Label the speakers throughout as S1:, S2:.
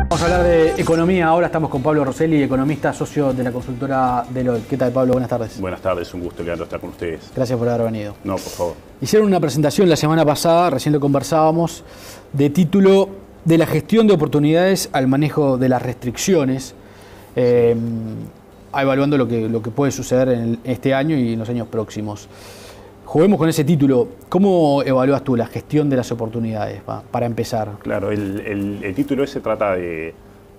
S1: Vamos a hablar de economía. Ahora estamos con Pablo Rosselli, economista, socio de la consultora Deloitte. ¿Qué tal, Pablo? Buenas tardes.
S2: Buenas tardes, un gusto, Leandro, estar con ustedes.
S1: Gracias por haber venido.
S2: No, por favor.
S1: Hicieron una presentación la semana pasada, recién lo conversábamos, de título de la gestión de oportunidades al manejo de las restricciones, evaluando lo que puede suceder en este año y en los años próximos. Juguemos con ese título. ¿Cómo evalúas tú la gestión de las oportunidades, para empezar?
S2: Claro, el título ese trata de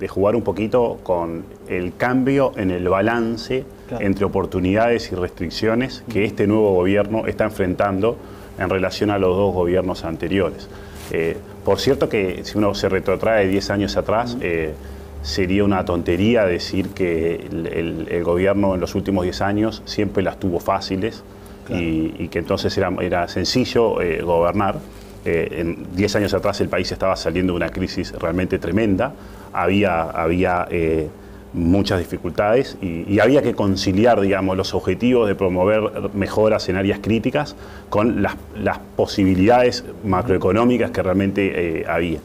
S2: jugar un poquito con el cambio en el balance entre oportunidades y restricciones que este nuevo gobierno está enfrentando en relación a los dos gobiernos anteriores. Por cierto que si uno se retrotrae 10 años atrás, sería una tontería decir que el gobierno en los últimos 10 años siempre las tuvo fáciles. Claro. Y que entonces era sencillo gobernar. 10 años atrás el país estaba saliendo de una crisis realmente tremenda, había muchas dificultades y había que conciliar, digamos, los objetivos de promover mejoras en áreas críticas con las posibilidades macroeconómicas que realmente había.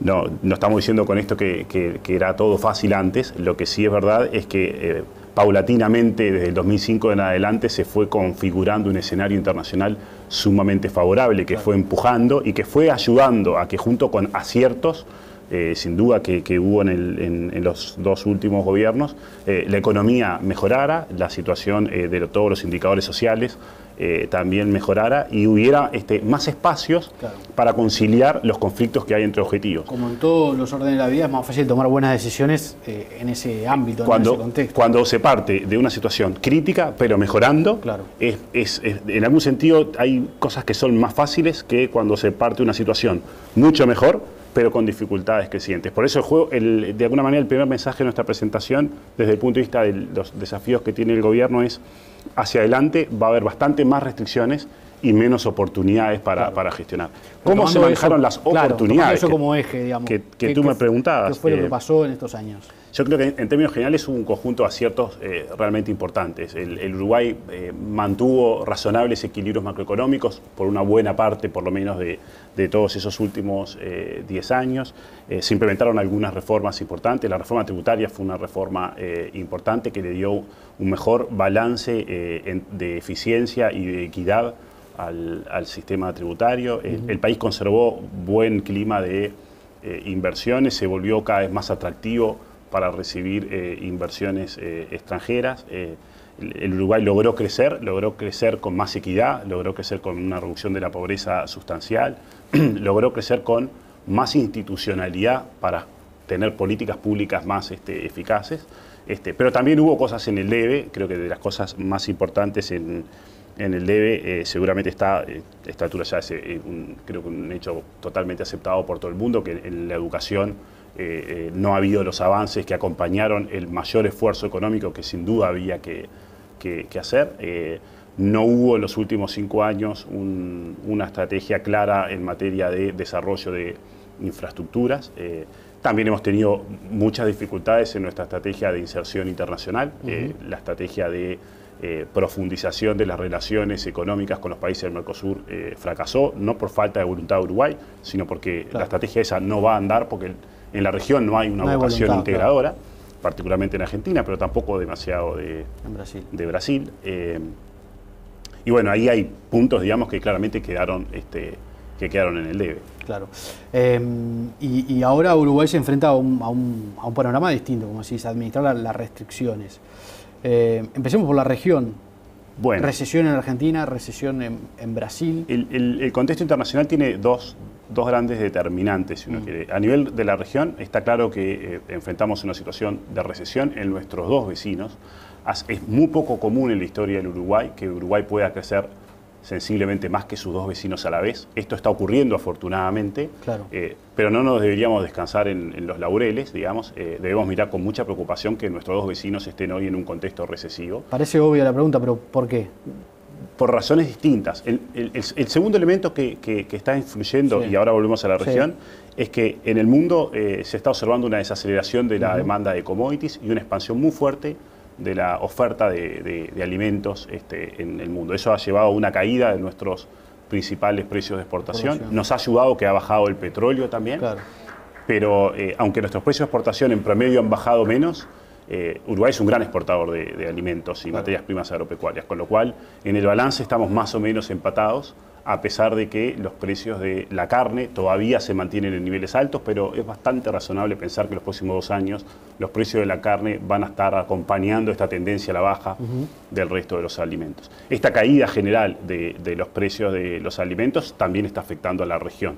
S2: No estamos diciendo con esto que era todo fácil antes. Lo que sí es verdad es que paulatinamente, desde el 2005 en adelante, se fue configurando un escenario internacional sumamente favorable, que fue empujando y que fue ayudando a que, junto con aciertos, sin duda que hubo en los dos últimos gobiernos, la economía mejorara, la situación de todos los indicadores sociales también mejorara y hubiera más espacios para conciliar los conflictos que hay entre objetivos. Como en todos los órdenes de la vida, es más fácil tomar buenas decisiones en ese ámbito, en ese contexto. Cuando se parte de una situación crítica, pero mejorando, en algún sentido hay cosas que son más fáciles que cuando se parte de una situación mucho mejor, pero con dificultades crecientes. Por eso de alguna manera, el primer mensaje de nuestra presentación, desde el punto de vista de los desafíos que tiene el gobierno, es hacia adelante va a haber bastante más restricciones y menos oportunidades para gestionar. ¿Cómo se manejaron las oportunidades? Eso como eje, digamos. Que tú me preguntabas. ¿Qué fue lo que pasó en estos años? Yo creo que en términos generales hubo un conjunto de aciertos realmente importantes. El Uruguay mantuvo razonables equilibrios macroeconómicos por una buena parte, por lo menos, de todos esos últimos 10 años. Se implementaron algunas reformas importantes. La reforma tributaria fue una reforma importante que le dio un mejor balance de eficiencia y de equidad al sistema tributario. El país conservó buen clima de inversiones, se volvió cada vez más atractivo para recibir inversiones extranjeras. El Uruguay logró crecer con más equidad, logró crecer con una reducción de la pobreza sustancial, logró crecer con más institucionalidad para tener políticas públicas más eficaces. Pero también hubo cosas en el debe. Creo que de las cosas más importantes en el debe seguramente está, a esta altura ya es creo que un hecho totalmente aceptado por todo el mundo, que en la educación no ha habido los avances que acompañaron el mayor esfuerzo económico que sin duda había que hacer. No hubo en los últimos 5 años una estrategia clara en materia de desarrollo de infraestructuras. También hemos tenido muchas dificultades en nuestra estrategia de inserción internacional, la estrategia de profundización de las relaciones económicas con los países del Mercosur fracasó, no por falta de voluntad de Uruguay, sino porque la estrategia esa no va a andar, porque en la región no hay una vocación integradora, particularmente en Argentina, pero tampoco demasiado de Brasil. Y bueno, ahí hay puntos, digamos, que claramente quedaron en el debe.
S1: Claro. Y ahora Uruguay se enfrenta a un panorama distinto, como decís, administrar las restricciones. Empecemos por la región. Bueno, recesión en Argentina, recesión en Brasil.
S2: El contexto internacional tiene dos grandes determinantes, si uno quiere. A nivel de la región, está claro que enfrentamos una situación de recesión en nuestros dos vecinos. Es muy poco común en la historia del Uruguay que Uruguay pueda crecer sensiblemente más que sus dos vecinos a la vez. Esto está ocurriendo afortunadamente, pero no nos deberíamos descansar en los laureles, digamos. Debemos mirar con mucha preocupación que nuestros dos vecinos estén hoy en un contexto recesivo.
S1: Parece obvia la pregunta, pero ¿por qué?
S2: Por razones distintas. El segundo elemento que está influyendo, y ahora volvemos a la región, es que en el mundo se está observando una desaceleración de la demanda de commodities y una expansión muy fuerte de la oferta de alimentos en el mundo. Eso ha llevado a una caída de nuestros principales precios de exportación. Nos ha ayudado que ha bajado el petróleo también. pero aunque nuestros precios de exportación en promedio han bajado menos, Uruguay es un gran exportador de alimentos y materias primas agropecuarias, con lo cual en el balance estamos más o menos empatados, a pesar de que los precios de la carne todavía se mantienen en niveles altos, pero es bastante razonable pensar que en los próximos 2 años los precios de la carne van a estar acompañando esta tendencia a la baja del resto de los alimentos. Esta caída general de los precios de los alimentos también está afectando a la región.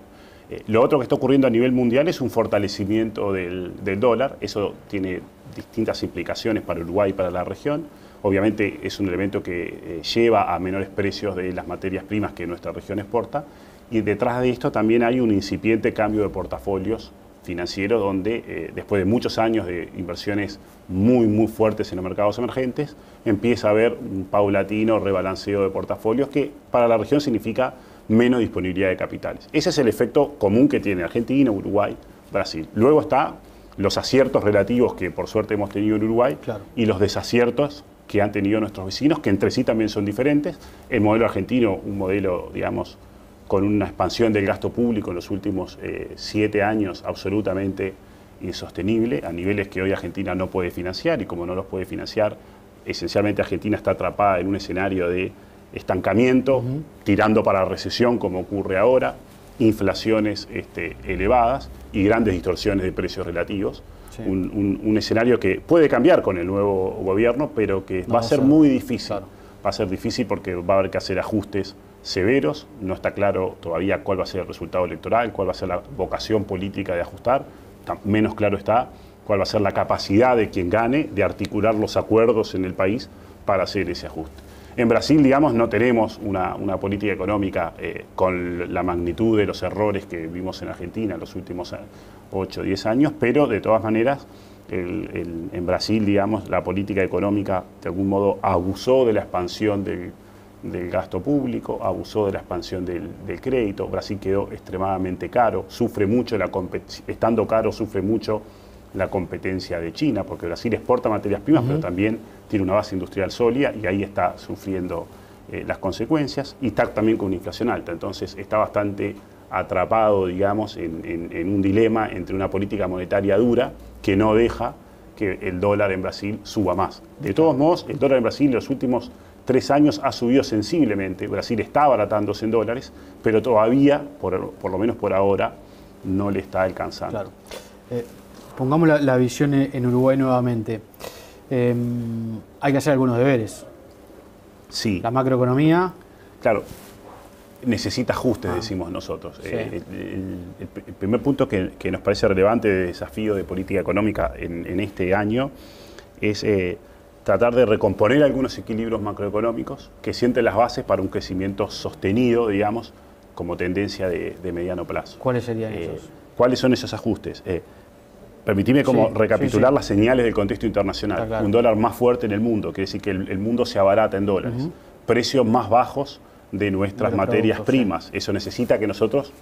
S2: Lo otro que está ocurriendo a nivel mundial es un fortalecimiento del dólar. Eso tiene distintas implicaciones para Uruguay y para la región. Obviamente es un elemento que lleva a menores precios de las materias primas que nuestra región exporta. Y detrás de esto también hay un incipiente cambio de portafolios financieros donde después de muchos años de inversiones muy fuertes en los mercados emergentes, empieza a haber un paulatino rebalanceo de portafolios que para la región significa menos disponibilidad de capitales. Ese es el efecto común que tiene Argentina, Uruguay, Brasil. Luego está los aciertos relativos que por suerte hemos tenido en Uruguay y los desaciertos que han tenido nuestros vecinos, que entre sí también son diferentes. El modelo argentino, un modelo, digamos, con una expansión del gasto público en los últimos 7 años absolutamente insostenible, a niveles que hoy Argentina no puede financiar, y como no los puede financiar, esencialmente Argentina está atrapada en un escenario de estancamiento, tirando para la recesión como ocurre ahora, inflaciones elevadas y grandes distorsiones de precios relativos. Sí. Un escenario que puede cambiar con el nuevo gobierno, pero que va a ser muy difícil. Claro. Va a ser difícil porque va a haber que hacer ajustes severos. No está claro todavía cuál va a ser el resultado electoral, cuál va a ser la vocación política de ajustar. Menos claro está cuál va a ser la capacidad de quien gane de articular los acuerdos en el país para hacer ese ajuste. En Brasil, digamos, no tenemos una política económica con la magnitud de los errores que vimos en Argentina en los últimos 8 o 10 años, pero de todas maneras, en Brasil, digamos, la política económica de algún modo abusó de la expansión del gasto público, abusó de la expansión del crédito. Brasil quedó extremadamente caro, sufre mucho estando caro, sufre mucho la competencia de China, porque Brasil exporta materias primas, pero también tiene una base industrial sólida y ahí está sufriendo las consecuencias, y está también con una inflación alta. Entonces está bastante atrapado, digamos, en un dilema entre una política monetaria dura que no deja que el dólar en Brasil suba más. De todos modos, el dólar en Brasil en los últimos 3 años ha subido sensiblemente. Brasil está abaratándose en dólares, pero todavía, por lo menos por ahora, no le está alcanzando.
S1: Claro. Pongamos la visión en Uruguay nuevamente. Hay que hacer algunos deberes.
S2: Sí.
S1: La macroeconomía.
S2: Claro, necesita ajustes, decimos nosotros. Sí. El primer punto que nos parece relevante de desafío de política económica en este año es tratar de recomponer algunos equilibrios macroeconómicos que sienten las bases para un crecimiento sostenido, digamos, como tendencia de mediano plazo.
S1: ¿Cuáles serían esos?
S2: ¿Cuáles son esos ajustes? Permitime recapitular las señales del contexto internacional. Claro. Un dólar más fuerte en el mundo, quiere decir que el mundo se abarata en dólares. Precios más bajos de nuestras materias primas. Sí. Eso necesita que nosotros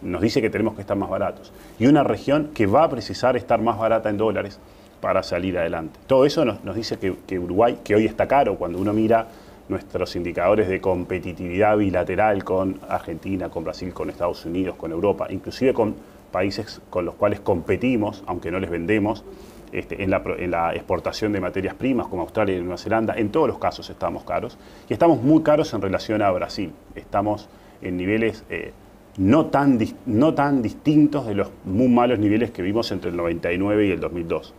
S2: nos dice que tenemos que estar más baratos. Y una región que va a precisar estar más barata en dólares para salir adelante. Todo eso nos dice que Uruguay, que hoy está caro, cuando uno mira nuestros indicadores de competitividad bilateral con Argentina, con Brasil, con Estados Unidos, con Europa, inclusive con países con los cuales competimos, aunque no les vendemos, en la exportación de materias primas, como Australia y Nueva Zelanda, en todos los casos estamos caros. Y estamos muy caros en relación a Brasil. Estamos en niveles no tan distintos de los muy malos niveles que vimos entre el 99 y el 2002.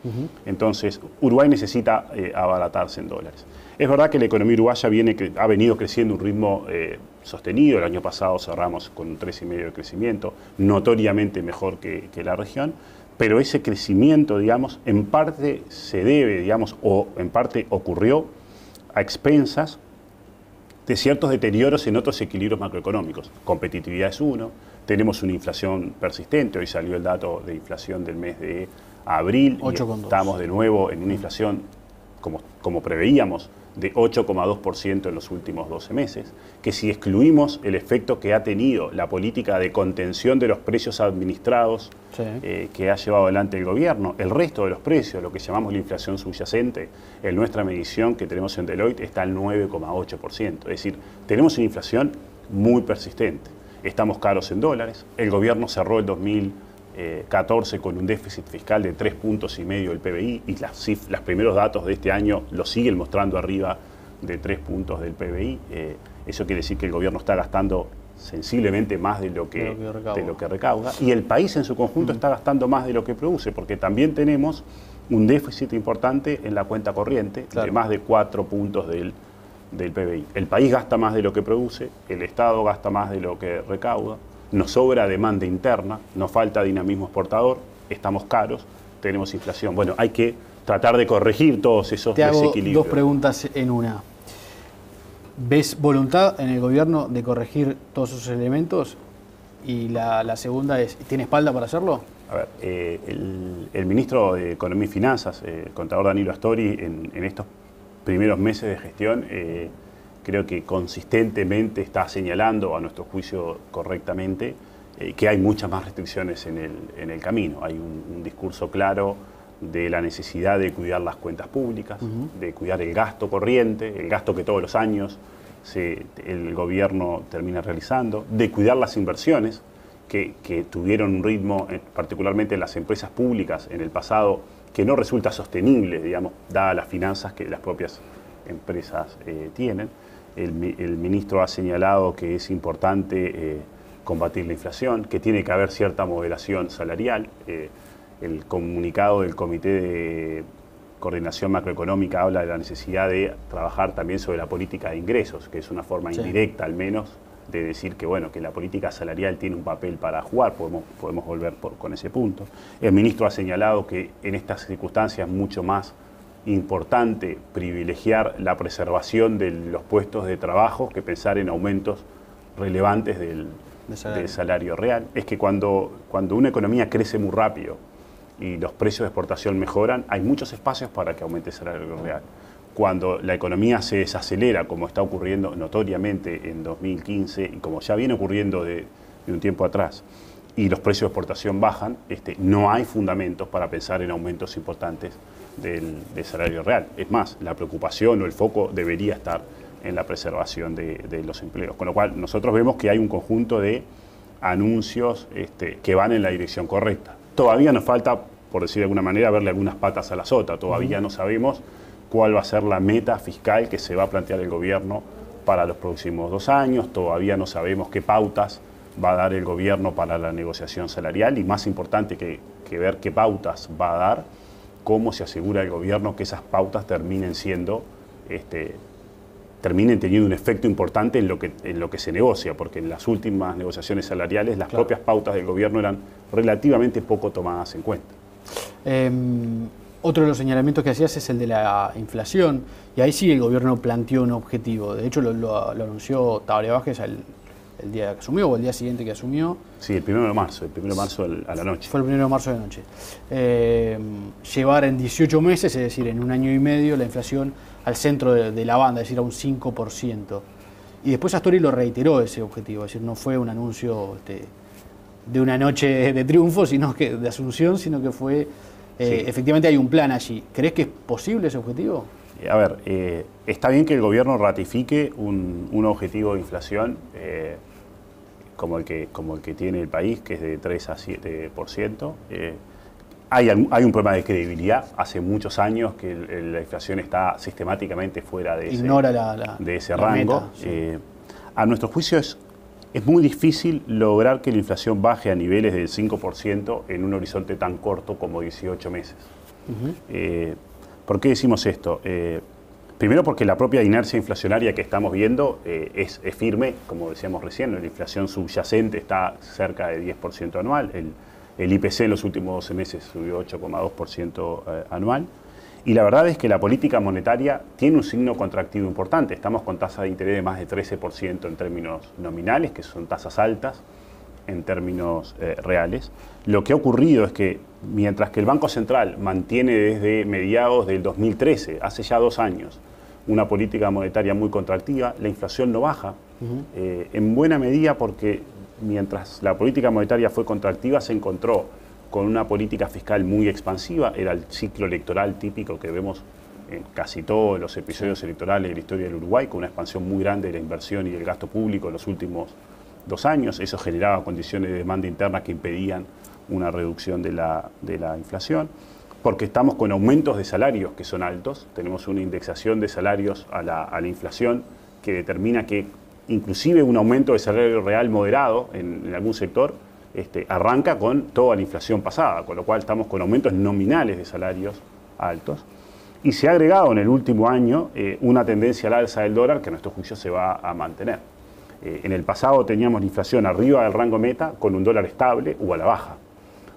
S2: Entonces, Uruguay necesita abaratarse en dólares. Es verdad que la economía uruguaya ha venido creciendo a un ritmo sostenido. El año pasado cerramos con un 3,5% de crecimiento, notoriamente mejor que la región, pero ese crecimiento, digamos, en parte se debe, digamos, o en parte ocurrió a expensas de ciertos deterioros en otros equilibrios macroeconómicos. Competitividad es uno, tenemos una inflación persistente, hoy salió el dato de inflación del mes de abril, y estamos de nuevo en una inflación, como preveíamos, de 8,2% en los últimos 12 meses, que si excluimos el efecto que ha tenido la política de contención de los precios administrados que ha llevado adelante el gobierno, el resto de los precios, lo que llamamos la inflación subyacente, en nuestra medición que tenemos en Deloitte está al 9,8%. Es decir, tenemos una inflación muy persistente. Estamos caros en dólares. El gobierno cerró el 14 con un déficit fiscal de 3,5 puntos del PBI, y los primeros datos de este año lo siguen mostrando arriba de 3 puntos del PBI. Eso quiere decir que el gobierno está gastando sensiblemente más de lo que recauda, y el país en su conjunto está gastando más de lo que produce, porque también tenemos un déficit importante en la cuenta corriente de más de 4 puntos del PBI. El país gasta más de lo que produce, el Estado gasta más de lo que recauda, nos sobra demanda interna, nos falta dinamismo exportador, estamos caros, tenemos inflación. Bueno, hay que tratar de corregir todos esos desequilibrios.
S1: Te hago dos preguntas en una. ¿Ves voluntad en el gobierno de corregir todos esos elementos? Y la segunda es, ¿tiene espalda para hacerlo?
S2: A ver, el ministro de Economía y Finanzas, el contador Danilo Astori, en estos primeros meses de gestión, creo que consistentemente está señalando, a nuestro juicio correctamente, que hay muchas más restricciones en el camino. Hay un discurso claro de la necesidad de cuidar las cuentas públicas, de cuidar el gasto corriente, el gasto que todos los años el gobierno termina realizando, de cuidar las inversiones que tuvieron un ritmo, particularmente en las empresas públicas en el pasado, que no resulta sostenible, digamos, dadas las finanzas que las propias empresas tienen. El ministro ha señalado que es importante combatir la inflación, que tiene que haber cierta moderación salarial. El comunicado del Comité de Coordinación Macroeconómica habla de la necesidad de trabajar también sobre la política de ingresos, que es una forma indirecta al menos de decir que, bueno, que la política salarial tiene un papel para jugar, podemos volver con ese punto. El ministro ha señalado que en estas circunstancias es mucho más importante privilegiar la preservación de los puestos de trabajo que pensar en aumentos relevantes del salario real. Es que cuando una economía crece muy rápido y los precios de exportación mejoran, hay muchos espacios para que aumente el salario real. Cuando la economía se desacelera, como está ocurriendo notoriamente en 2015 y como ya viene ocurriendo de un tiempo atrás, y los precios de exportación bajan, no hay fundamentos para pensar en aumentos importantes del salario real. Es más, la preocupación o el foco debería estar en la preservación de los empleos. Con lo cual, nosotros vemos que hay un conjunto de anuncios que van en la dirección correcta. Todavía nos falta, por decir de alguna manera, verle algunas patas a la sota. Todavía no sabemos cuál va a ser la meta fiscal que se va a plantear el gobierno para los próximos 2 años. Todavía no sabemos qué pautas va a dar el gobierno para la negociación salarial, y más importante que ver qué pautas va a dar, cómo se asegura el gobierno que esas pautas terminen teniendo un efecto importante en lo que se negocia, porque en las últimas negociaciones salariales las propias pautas del gobierno eran relativamente poco tomadas en cuenta.
S1: Otro de los señalamientos que hacías es el de la inflación, y ahí sí el gobierno planteó un objetivo. De hecho lo anunció Tabaré Vázquez el día que asumió, o el día siguiente que asumió.
S2: Sí, el 1 de marzo, a la noche.
S1: Fue el 1 de marzo de la noche. Llevar en 18 meses, es decir, en un año y medio, la inflación al centro de la banda, es decir, a un 5%. Y después Astori lo reiteró ese objetivo, es decir, no fue un anuncio de una noche de triunfo, de asunción, sino que fue, efectivamente hay un plan allí. ¿Crees que es posible ese objetivo?
S2: A ver, está bien que el gobierno ratifique un objetivo de inflación como el que tiene el país, que es de 3 a 7%. Hay un problema de credibilidad. Hace muchos años que la inflación está sistemáticamente fuera de ese rango.
S1: Meta, sí.
S2: A nuestro juicio es muy difícil lograr que la inflación baje a niveles del 5% en un horizonte tan corto como 18 meses. ¿Por qué decimos esto? Primero porque la propia inercia inflacionaria que estamos viendo es firme, como decíamos recién, la inflación subyacente está cerca de 10% anual, el IPC en los últimos 12 meses subió 8,2% anual, y la verdad es que la política monetaria tiene un signo contractivo importante. Estamos con tasas de interés de más de 13% en términos nominales, que son tasas altas en términos reales. Lo que ha ocurrido es que mientras que el Banco Central mantiene desde mediados del 2013, hace ya 2 años, una política monetaria muy contractiva, la inflación no baja, en buena medida porque mientras la política monetaria fue contractiva se encontró con una política fiscal muy expansiva. Era el ciclo electoral típico que vemos en casi todos los episodios electorales de la historia del Uruguay, con una expansión muy grande de la inversión y del gasto público en los últimos 2 años. Eso generaba condiciones de demanda interna que impedían una reducción de la inflación, porque estamos con aumentos de salarios que son altos, tenemos una indexación de salarios a la inflación que determina que inclusive un aumento de salario real moderado en algún sector arranca con toda la inflación pasada, con lo cual estamos con aumentos nominales de salarios altos. Y se ha agregado en el último año una tendencia al alza del dólar que a nuestro juicio se va a mantener. En el pasado teníamos la inflación arriba del rango meta con un dólar estable o a la baja.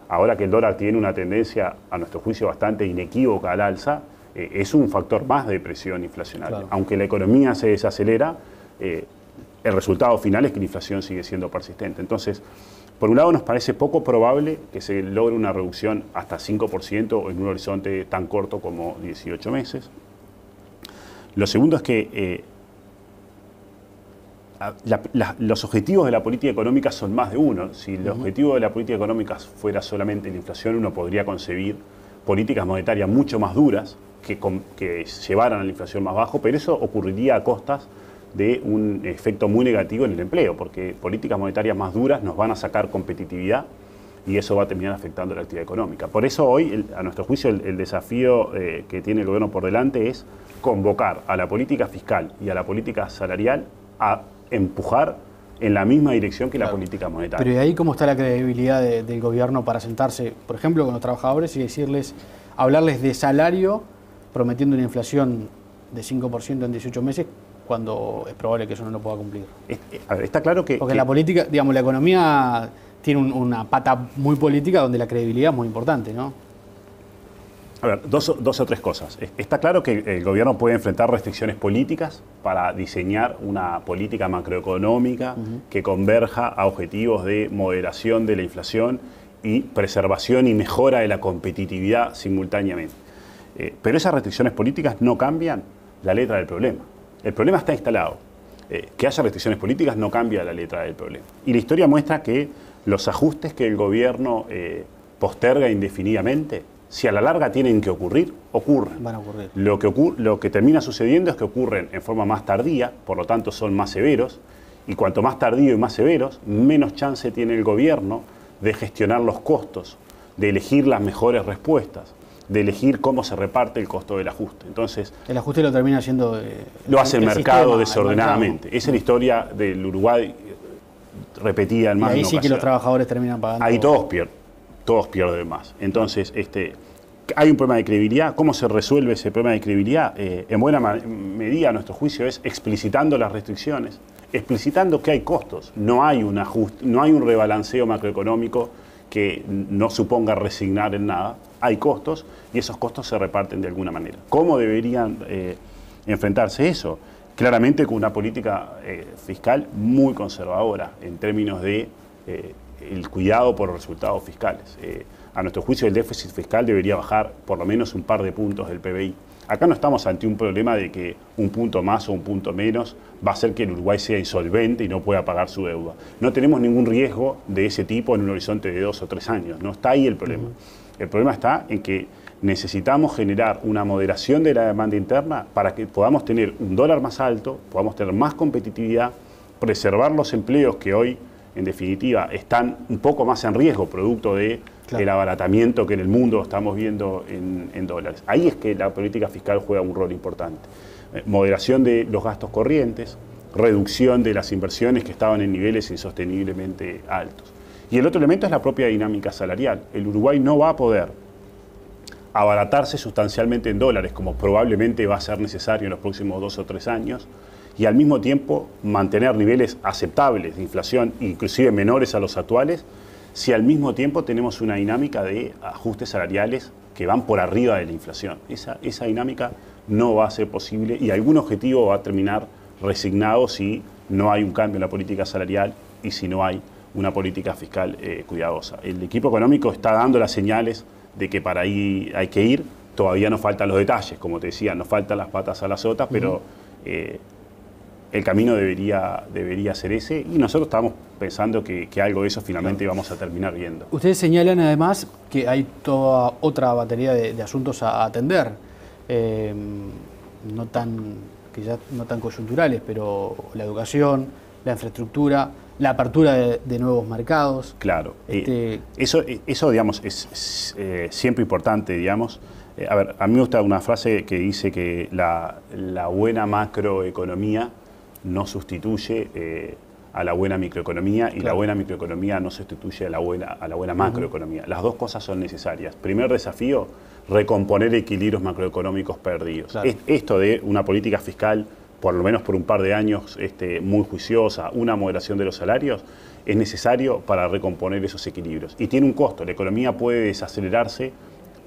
S2: Ahora que el dólar tiene una tendencia, a nuestro juicio, bastante inequívoca al alza, es un factor más de presión inflacionaria. Claro. Aunque la economía se desacelera, el resultado final es que la inflación sigue siendo persistente. Entonces, por un lado nos parece poco probable que se logre una reducción hasta 5% en un horizonte tan corto como 18 meses. Lo segundo es que los objetivos de la política económica son más de uno. Si el objetivo de la política económica fuera solamente la inflación, uno podría concebir políticas monetarias mucho más duras que llevaran a la inflación más bajo, pero eso ocurriría a costas de un efecto muy negativo en el empleo, porque políticas monetarias más duras nos van a sacar competitividad y eso va a terminar afectando la actividad económica. Por eso hoy, a nuestro juicio, el desafío que tiene el gobierno por delante es convocar a la política fiscal y a la política salarial a empujar en la misma dirección que la política monetaria.
S1: Pero ¿y ahí cómo está la credibilidad del gobierno para sentarse, por ejemplo, con los trabajadores y hablarles de salario, prometiendo una inflación de 5% en 18 meses, cuando es probable que eso no lo pueda cumplir?
S2: A ver, está claro que...
S1: Porque la política, digamos, la economía tiene una pata muy política donde la credibilidad es muy importante, ¿no?
S2: A ver, dos o tres cosas. Está claro que el gobierno puede enfrentar restricciones políticas para diseñar una política macroeconómica que converja a objetivos de moderación de la inflación y preservación y mejora de la competitividad simultáneamente. Pero esas restricciones políticas no cambian la letra del problema. El problema está instalado. Que haya restricciones políticas no cambia la letra del problema. Y la historia muestra que los ajustes que el gobierno posterga indefinidamente, si a la larga tienen que ocurrir, ocurren.
S1: Van a ocurrir.
S2: Lo que termina sucediendo es que ocurren en forma más tardía, por lo tanto son más severos, y cuanto más tardío y más severos, menos chance tiene el gobierno de gestionar los costos, de elegir las mejores respuestas, de elegir cómo se reparte el costo del ajuste. Entonces,
S1: el ajuste lo termina haciendo...
S2: lo hace el mercado desordenadamente. Esa es la historia del Uruguay repetida en más de una ocasión.
S1: Ahí sí que los trabajadores terminan pagando...
S2: Ahí todos pierden más. Entonces, hay un problema de credibilidad. ¿Cómo se resuelve ese problema de credibilidad? En buena medida, a nuestro juicio, es explicitando las restricciones, explicitando que hay costos. No hay un ajuste, no hay un rebalanceo macroeconómico que no suponga resignar en nada. Hay costos y esos costos se reparten de alguna manera. ¿Cómo deberían enfrentarse eso? Claramente con una política fiscal muy conservadora en términos de el cuidado por los resultados fiscales. A nuestro juicio, el déficit fiscal debería bajar por lo menos un par de puntos del PBI. Acá no estamos ante un problema de que un punto más o un punto menos va a hacer que el Uruguay sea insolvente y no pueda pagar su deuda. No tenemos ningún riesgo de ese tipo en un horizonte de 2 o 3 años. No está ahí el problema. El problema está en que necesitamos generar una moderación de la demanda interna para que podamos tener un dólar más alto, podamos tener más competitividad, preservar los empleos que hoy, en definitiva, están un poco más en riesgo producto de el abaratamiento que en el mundo estamos viendo en dólares. Ahí es que la política fiscal juega un rol importante. Moderación de los gastos corrientes, reducción de las inversiones que estaban en niveles insosteniblemente altos. Y el otro elemento es la propia dinámica salarial. El Uruguay no va a poder abaratarse sustancialmente en dólares, como probablemente va a ser necesario en los próximos 2 o 3 años, y al mismo tiempo mantener niveles aceptables de inflación, inclusive menores a los actuales, si al mismo tiempo tenemos una dinámica de ajustes salariales que van por arriba de la inflación. Esa dinámica no va a ser posible y algún objetivo va a terminar resignado si no hay un cambio en la política salarial y si no hay una política fiscal cuidadosa. El equipo económico está dando las señales de que para ahí hay que ir. Todavía nos faltan los detalles, como te decía, nos faltan las patas a las sotas, pero el camino debería ser ese y nosotros estamos pensando que algo de eso finalmente vamos a terminar viendo.
S1: Ustedes señalan además que hay toda otra batería de asuntos a atender, quizás no tan coyunturales, pero la educación, la infraestructura, la apertura de nuevos mercados.
S2: Claro. Eso, digamos, es siempre importante, digamos. A ver, a mí me gusta una frase que dice que la buena macroeconomía no sustituye a la buena microeconomía y la buena microeconomía no sustituye a la buena macroeconomía. Las dos cosas son necesarias. Primer desafío, recomponer equilibrios macroeconómicos perdidos.
S1: Claro.
S2: Esto de una política fiscal, por lo menos por un par de años, muy juiciosa, una moderación de los salarios, es necesario para recomponer esos equilibrios. Y tiene un costo. La economía puede desacelerarse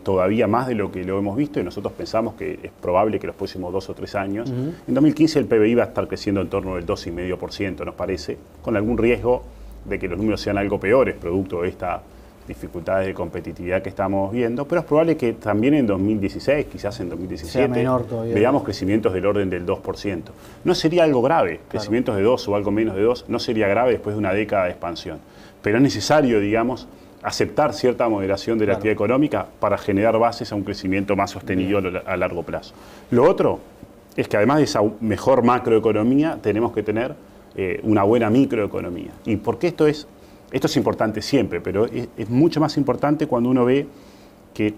S2: todavía más de lo que lo hemos visto y nosotros pensamos que es probable que los próximos 2 o 3 años, en 2015 el PBI va a estar creciendo en torno del 2,5%, nos parece, con algún riesgo de que los números sean algo peores, producto de estas dificultades de competitividad que estamos viendo, pero es probable que también en 2016, quizás en 2017, veamos crecimientos del orden del 2%. No sería algo grave, crecimientos de 2 o algo menos de 2, no sería grave después de una década de expansión, pero es necesario, digamos, aceptar cierta moderación de la actividad económica para generar bases a un crecimiento más sostenido a largo plazo. Lo otro es que además de esa mejor macroeconomía, tenemos que tener una buena microeconomía. ¿Y por qué esto es importante siempre? Pero es mucho más importante cuando uno ve que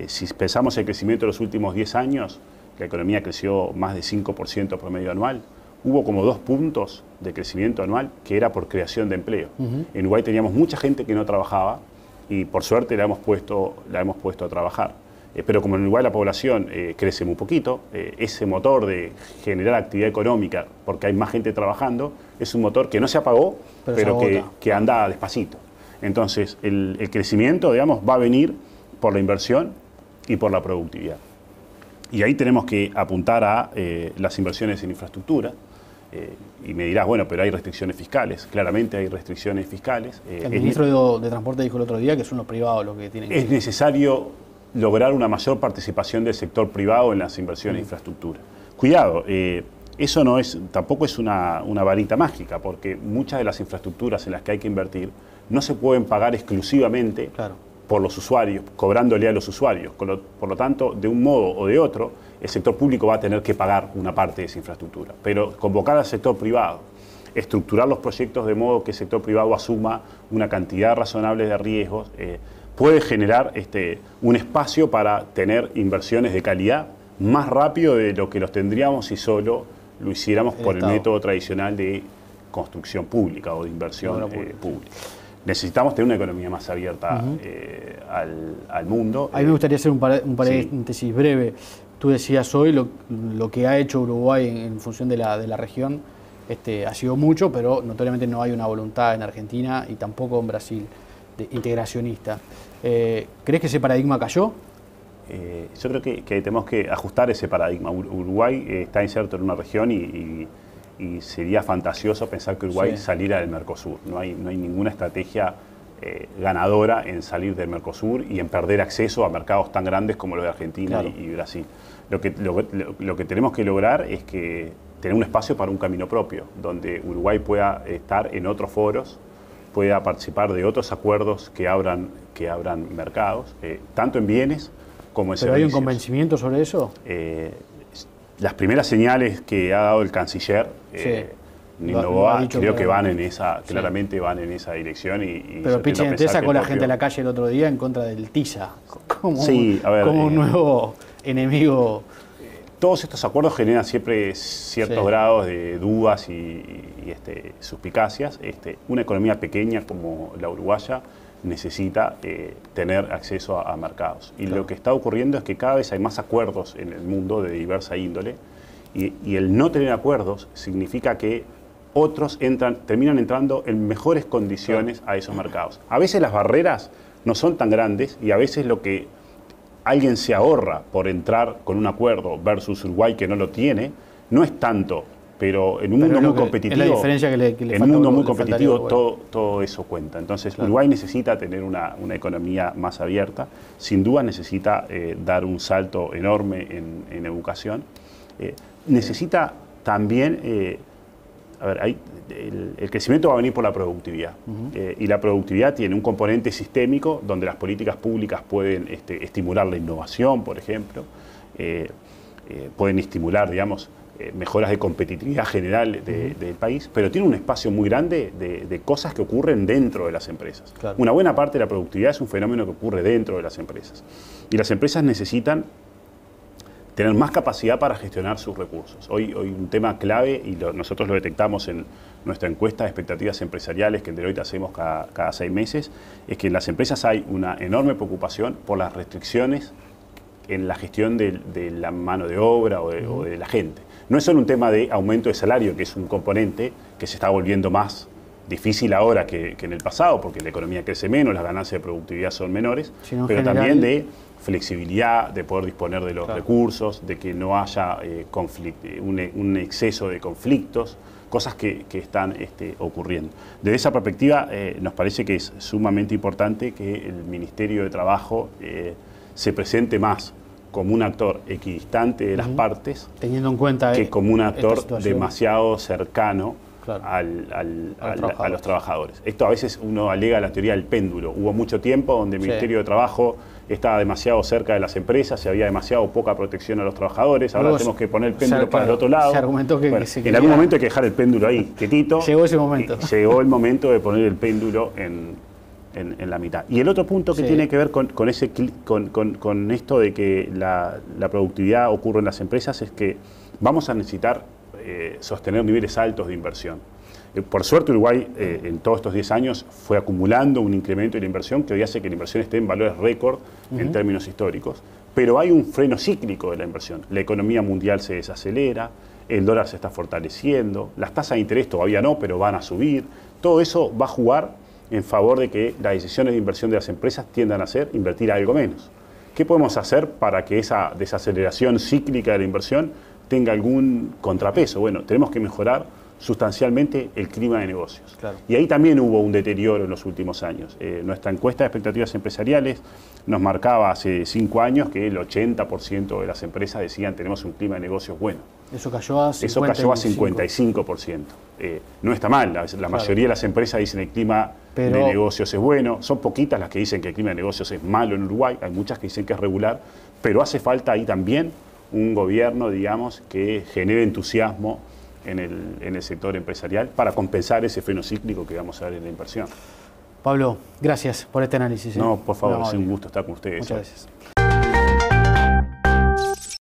S2: si pensamos en el crecimiento de los últimos 10 años, la economía creció más de 5% promedio anual. Hubo como 2 puntos de crecimiento anual que era por creación de empleo. En Uruguay teníamos mucha gente que no trabajaba y por suerte la hemos puesto a trabajar. Pero como en Uruguay la población crece muy poquito, ese motor de generar actividad económica porque hay más gente trabajando es un motor que no se apagó, pero que anda despacito. Entonces el crecimiento, digamos, va a venir por la inversión y por la productividad. Y ahí tenemos que apuntar a las inversiones en infraestructura. Y me dirás, bueno, pero hay restricciones fiscales. Claramente hay restricciones fiscales.
S1: El ministro de Transporte dijo el otro día que son los privados los que tienen que...
S2: Es necesario lograr una mayor participación del sector privado en las inversiones en infraestructura. Cuidado, eso tampoco es una varita mágica, porque muchas de las infraestructuras en las que hay que invertir no se pueden pagar exclusivamente por los usuarios, cobrándole a los usuarios. Por lo tanto, de un modo o de otro, el sector público va a tener que pagar una parte de esa infraestructura. Pero convocar al sector privado, estructurar los proyectos de modo que el sector privado asuma una cantidad razonable de riesgos, puede generar un espacio para tener inversiones de calidad más rápido de lo que los tendríamos si solo lo hiciéramos por el método tradicional de construcción pública o de inversión pública. Necesitamos tener una economía más abierta al mundo.
S1: A mí me gustaría hacer un paréntesis breve. Tú decías hoy lo que ha hecho Uruguay en función de la región ha sido mucho, pero notoriamente no hay una voluntad en Argentina y tampoco en Brasil integracionista. ¿Crees que ese paradigma cayó?
S2: Yo creo que tenemos que ajustar ese paradigma. Uruguay está inserto en una región y sería fantasioso pensar que Uruguay saliera del Mercosur. No hay ninguna estrategia ganadora en salir del Mercosur y en perder acceso a mercados tan grandes como los de Argentina y Brasil. Lo que tenemos que lograr es que tener un espacio para un camino propio, donde Uruguay pueda estar en otros foros, pueda participar de otros acuerdos que abran mercados, tanto en bienes como en servicios. ¿Pero hay
S1: un convencimiento sobre eso?
S2: Las primeras señales que ha dado el canciller Nino Noboa creo que van en esa, claramente van en esa dirección.
S1: Pero Pichi Dentesa sacó la gente a la calle el otro día en contra del TISA, como un nuevo enemigo.
S2: Todos estos acuerdos generan siempre ciertos grados de dudas y suspicacias. Una economía pequeña como la uruguaya necesita tener acceso a mercados. Y lo que está ocurriendo es que cada vez hay más acuerdos en el mundo de diversa índole y el no tener acuerdos significa que otros terminan entrando en mejores condiciones a esos mercados. A veces las barreras no son tan grandes y a veces lo que alguien se ahorra por entrar con un acuerdo versus Uruguay que no lo tiene, no es tanto, pero en un mundo muy competitivo,
S1: es la diferencia que le
S2: en un mundo muy competitivo todo eso cuenta. Entonces Uruguay necesita tener una economía más abierta, sin duda necesita dar un salto enorme en educación, necesita también, el crecimiento va a venir por la productividad y la productividad tiene un componente sistémico donde las políticas públicas pueden estimular la innovación, por ejemplo, pueden estimular, digamos, mejoras de competitividad general del país, pero tiene un espacio muy grande de cosas que ocurren dentro de las empresas. Claro. Una buena parte de la productividad es un fenómeno que ocurre dentro de las empresas. Y las empresas necesitan tener más capacidad para gestionar sus recursos. Hoy un tema clave, y nosotros lo detectamos en nuestra encuesta de expectativas empresariales que en Deloitte hacemos cada 6 meses, es que en las empresas hay una enorme preocupación por las restricciones en la gestión de la mano de obra o de la gente. No es solo un tema de aumento de salario, que es un componente que se está volviendo más difícil ahora que en el pasado, porque la economía crece menos, las ganancias de productividad son menores, pero también de flexibilidad, de poder disponer de los recursos, de que no haya un exceso de conflictos, cosas que están ocurriendo. Desde esa perspectiva, nos parece que es sumamente importante que el Ministerio de Trabajo se presente más como un actor equidistante de las partes,
S1: teniendo en cuenta
S2: que como un actor demasiado cercano a los trabajadores. Esto a veces uno alega la teoría del péndulo. Hubo mucho tiempo donde el Ministerio de Trabajo estaba demasiado cerca de las empresas, había demasiado poca protección a los trabajadores, ahora tenemos que poner el péndulo para el otro lado.
S1: Se argumentó que
S2: en algún momento hay que dejar el péndulo ahí, quietito.
S1: Llegó ese momento.
S2: Llegó el momento de poner el péndulo en la mitad. Y el otro punto que tiene que ver con esto de que la productividad ocurre en las empresas es que vamos a necesitar sostener niveles altos de inversión. Por suerte Uruguay en todos estos 10 años fue acumulando un incremento de la inversión que hoy hace que la inversión esté en valores récord en términos históricos, pero hay un freno cíclico de la inversión. La economía mundial se desacelera, el dólar se está fortaleciendo, las tasas de interés todavía no, pero van a subir. Todo eso va a jugar en favor de que las decisiones de inversión de las empresas tiendan a ser invertir algo menos. ¿Qué podemos hacer para que esa desaceleración cíclica de la inversión tenga algún contrapeso? Bueno, tenemos que mejorar sustancialmente el clima de negocios. Claro. Y ahí también hubo un deterioro en los últimos años. Nuestra encuesta de expectativas empresariales nos marcaba hace 5 años que el 80% de las empresas decían tenemos un clima de negocios bueno.
S1: Eso cayó a 55%.
S2: No está mal, la mayoría de las empresas dicen el clima de negocios es bueno, son poquitas las que dicen que el clima de negocios es malo en Uruguay, hay muchas que dicen que es regular, pero hace falta ahí también un gobierno, digamos, que genere entusiasmo en el sector empresarial para compensar ese freno cíclico que vamos a ver en la inversión.
S1: Pablo, gracias por este análisis.
S2: No, por favor, es un gusto estar con ustedes.
S1: Muchas gracias.